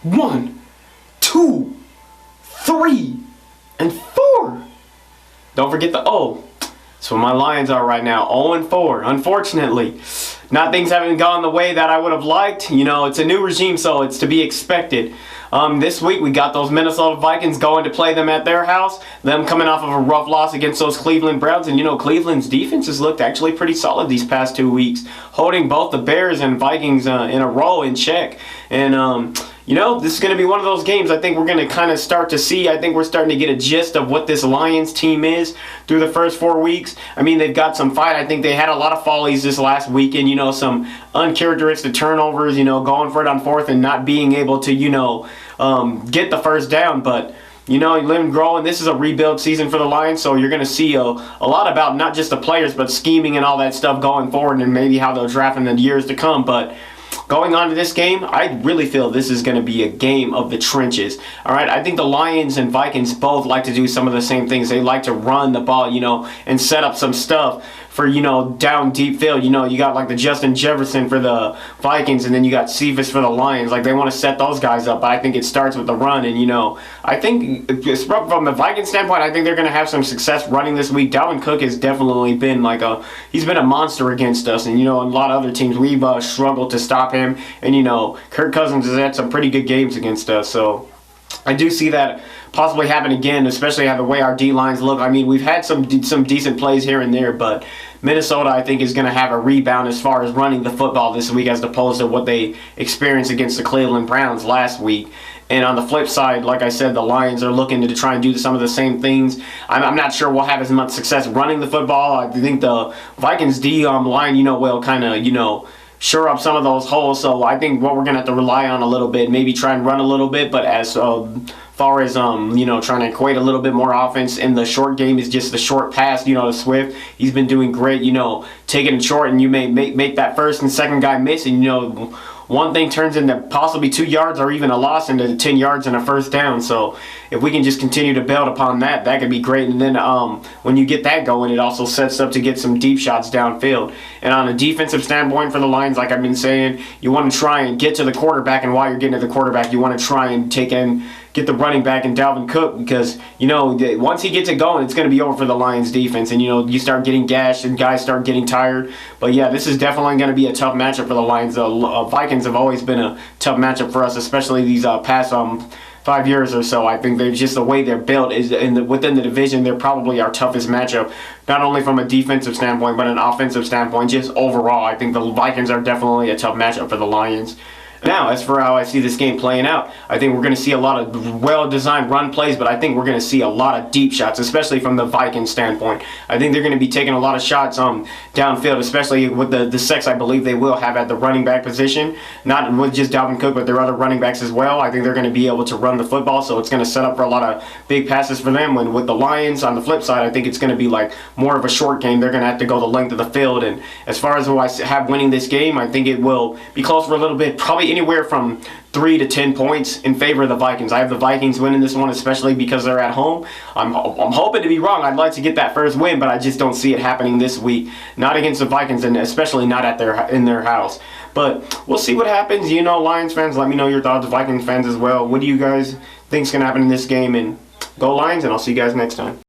1, 2, 3, and 4. Don't forget the O. That's what my Lions are right now, 0-4. Unfortunately, things haven't gone the way that I would have liked. You know, it's a new regime, so it's to be expected. This week we got those Minnesota Vikings going to play them at their house. Them coming off of a rough loss against those Cleveland Browns. And you know, Cleveland's defense has looked actually pretty solid these past 2 weeks, holding both the Bears and Vikings in a row in check. And you know, this is going to be one of those games I think we're going to kind of start to see. I think we're starting to get a gist of what this Lions team is through the first 4 weeks. I mean, they've got some fight. I think they had a lot of follies this last weekend, you know, some uncharacteristic turnovers, you know, going for it on fourth and not being able to, you know, get the first down. But you know, you live and grow, and this is a rebuild season for the Lions, so you're going to see a lot about not just the players, but scheming and all that stuff going forward, and maybe how they'll draft in the years to come. But going on to this game, I really feel this is going to be a game of the trenches. All right, I think the Lions and Vikings both like to do some of the same things. They like to run the ball, you know, and set up some stuff for, you know, down deep field. You know, you got like the Justin Jefferson for the Vikings, and then you got Cephas for the Lions. Like, they want to set those guys up, but I think it starts with the run. And, you know, I think from the Vikings standpoint, I think they're going to have some success running this week. Dalvin Cook has definitely been he's been a monster against us. And, you know, a lot of other teams, we've struggled to stop him. And, you know, Kirk Cousins has had some pretty good games against us. So I do see that possibly happen again, especially how the way our D-lines look. I mean, we've had some decent plays here and there, but Minnesota, I think, is going to have a rebound as far as running the football this week as opposed to what they experienced against the Cleveland Browns last week. And on the flip side, like I said, the Lions are looking to try and do some of the same things. I'm not sure we'll have as much success running the football. I think the Vikings D line, you know, will kind of, you know, shore up some of those holes. So I think what we're going to have to rely on a little bit, maybe try and run a little bit, but as far as you know, trying to equate a little bit more offense in the short game is just the short pass, you know, to Swift. He's been doing great, you know, taking it short, and you may make that first and second guy miss, and you know, one thing turns into possibly 2 yards or even a loss into 10 yards and a first down. So if we can just continue to build upon that, that could be great. And then when you get that going, it also sets up to get some deep shots downfield. And on a defensive standpoint for the Lions, like I've been saying, you want to try and get to the quarterback, and while you're getting to the quarterback, you want to try and get the running back and Dalvin Cook, because, you know, once he gets it going, it's going to be over for the Lions defense, and, you know, you start getting gashed and guys start getting tired. But yeah, this is definitely going to be a tough matchup for the Lions. The Vikings have always been a tough matchup for us, especially these past 5 years or so. I think they're just the way they're built is within the division. They're probably our toughest matchup, not only from a defensive standpoint but an offensive standpoint. Just overall, I think the Vikings are definitely a tough matchup for the Lions. Now, as for how I see this game playing out, I think we're going to see a lot of well-designed run plays, but I think we're going to see a lot of deep shots, especially from the Vikings standpoint. I think they're going to be taking a lot of shots downfield, especially with the sex I believe they will have at the running back position. Not with just Dalvin Cook, but their other running backs as well. I think they're going to be able to run the football, so it's going to set up for a lot of big passes for them. When with the Lions, on the flip side, I think it's going to be like more of a short game. They're going to have to go the length of the field. And as far as who I have winning this game, I think it will be close for a little bit, probably anywhere from 3 to 10 points in favor of the Vikings. I have the Vikings winning this one, especially because they're at home. I'm hoping to be wrong. I'd like to get that first win, but I just don't see it happening this week. Not against the Vikings, and especially not in their house. But we'll see what happens. You know, Lions fans, let me know your thoughts. Vikings fans as well. What do you guys think is going to happen in this game? And go Lions, and I'll see you guys next time.